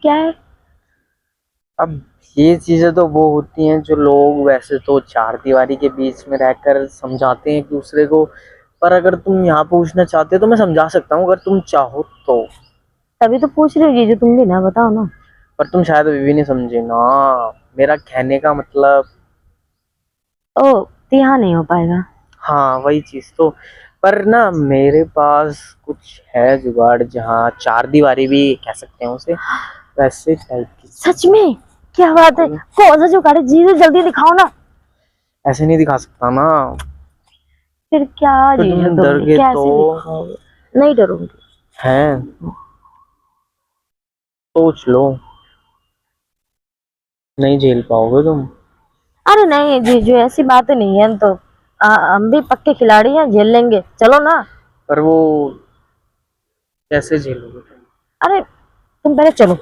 क्या है? अब ये चीजें तो वो होती हैं जो लोग वैसे तो चार दीवारी के बीच में रहकर समझाते हैं एक दूसरे को। पर अगर तुम यहाँ पूछना चाहते हो तो मैं समझा सकता हूँ, अगर तुम चाहो तो। तभी तो पूछ रही हूँ जीजू, तुम भी ना बताओ ना। पर तुम शायद अभी भी नहीं समझे ना मेरा कहने का मतलब। ओ, तो यहाँ नहीं हो पाएगा। हाँ वही चीज तो। पर ना मेरे पास कुछ है जुगाड़, जहाँ चार दीवारी भी कह सकते हैं उसे, वैसे टाइप की सच चीज में? क्या बात है, है। कौन सा जुगाड़ है जीजू, जल्दी दिखाओ ना। ऐसे नहीं दिखा सकता ना। फिर क्या तो जीजू, तुम डर तुम गए तो। कैसे दिखाओगे? नहीं डरूंगी। हैं? सोच लो। नहीं झेल पाओगे तुम। अरे नहीं जीजू, ऐसी बातें नहीं है तो। हम भी पक्के खिलाड़ी हैं, झेल लेंगे, चलो ना। पर वो कैसे झेलोगे तुम? अरे तुम पहले चलो।